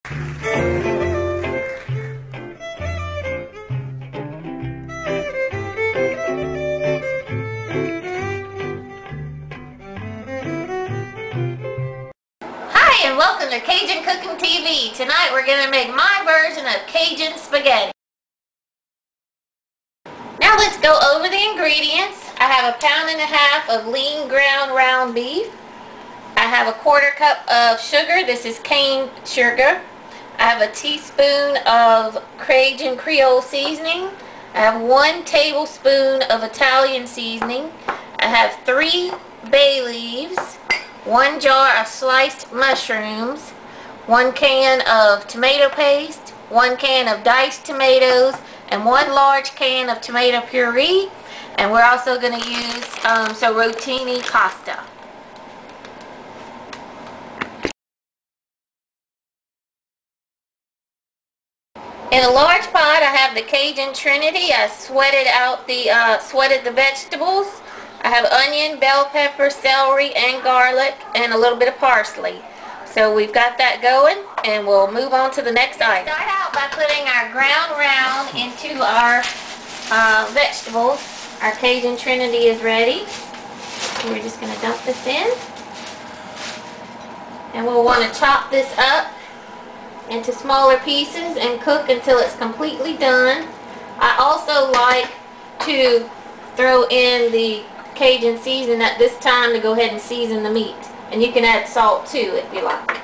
Hi and welcome to Cajun Cooking TV. Tonight we're going to make my version of Cajun spaghetti. Now let's go over the ingredients. I have 1.5 pounds of lean ground round beef. I have a 1/4 cup of sugar. This is cane sugar. I have a teaspoon of Cajun Creole seasoning. I have 1 tablespoon of Italian seasoning. I have 3 bay leaves, 1 jar of sliced mushrooms, 1 can of tomato paste, 1 can of diced tomatoes, and 1 large can of tomato puree. And we're also going to use some Rotini pasta. In a large pot, I have the Cajun Trinity. I sweated the vegetables. I have onion, bell pepper, celery, and garlic, and a little bit of parsley. So we've got that going, and we'll move on to the next item. Start out by putting our ground round into our vegetables. Our Cajun Trinity is ready. We're just going to dump this in. And we'll want to chop this up into smaller pieces and cook until it's completely done. I also like to throw in the Cajun seasoning at this time to go ahead and season the meat. And you can add salt too if you like.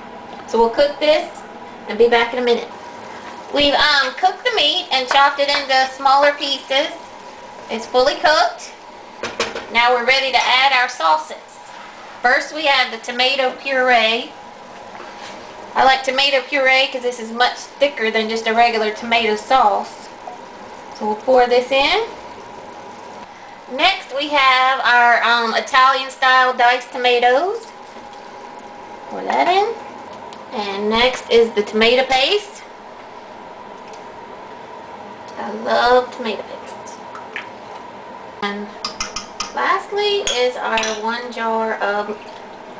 So we'll cook this and be back in a minute. We've cooked the meat and chopped it into smaller pieces. It's fully cooked. Now we're ready to add our sauces. First we add the tomato puree. I like tomato puree because this is much thicker than just a regular tomato sauce. So we'll pour this in. Next we have our Italian style diced tomatoes. Pour that in. And next is the tomato paste. I love tomato paste. And lastly is our 1 jar of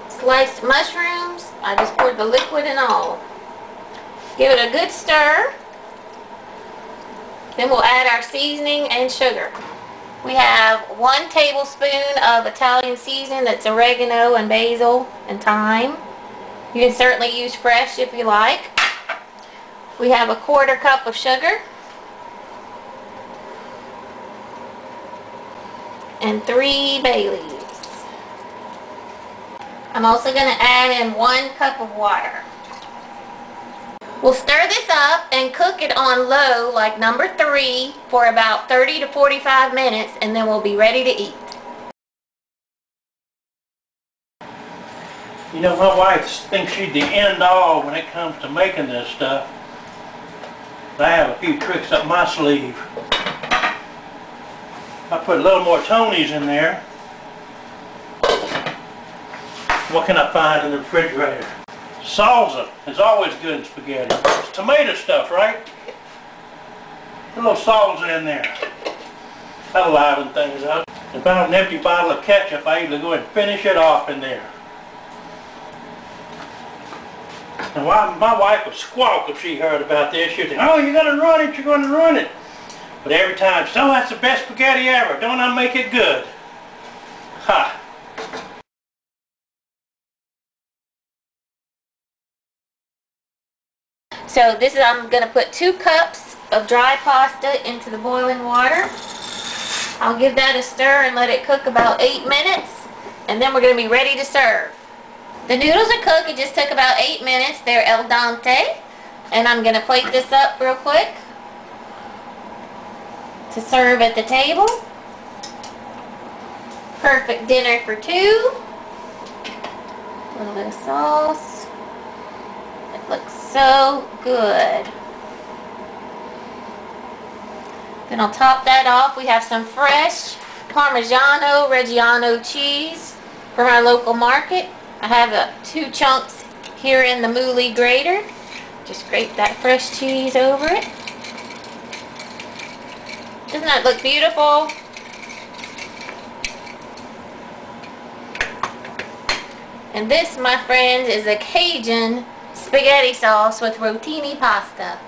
sliced mushrooms. I just poured the liquid and all. Give it a good stir. Then we'll add our seasoning and sugar. We have 1 tablespoon of Italian seasoning. That's oregano and basil and thyme. You can certainly use fresh if you like. We have a 1/4 cup of sugar. And 3 bay leaves. I'm also going to add in 1 cup of water. We'll stir this up and cook it on low, like number 3, for about 30 to 45 minutes, and then we'll be ready to eat. You know, my wife thinks she's the end all when it comes to making this stuff. I have a few tricks up my sleeve. I put a little more Tony's in there. What can I find in the refrigerator? Salsa is always good in spaghetti. It's tomato stuff, right? A little salsa in there. That'll liven things up. If I have an empty bottle of ketchup, I usually go and finish it off in there. And my wife would squawk if she heard about this. She'd say, oh, you're going to ruin it, you're going to ruin it. But every time, so that's the best spaghetti ever. Don't I make it good? Ha! So this is, I'm going to put 2 cups of dry pasta into the boiling water. I'll give that a stir and let it cook about 8 minutes. And then we're going to be ready to serve. The noodles are cooked. It just took about 8 minutes. They're al dente. And I'm going to plate this up real quick to serve at the table. Perfect dinner for 2. A little bit of sauce. It looks so good. Then I'll top that off. We have some fresh Parmigiano Reggiano cheese from our local market. I have 2 chunks here in the Mouli grater. Just grate that fresh cheese over it. Doesn't that look beautiful? And this, my friends, is a Cajun spaghetti sauce with rotini pasta.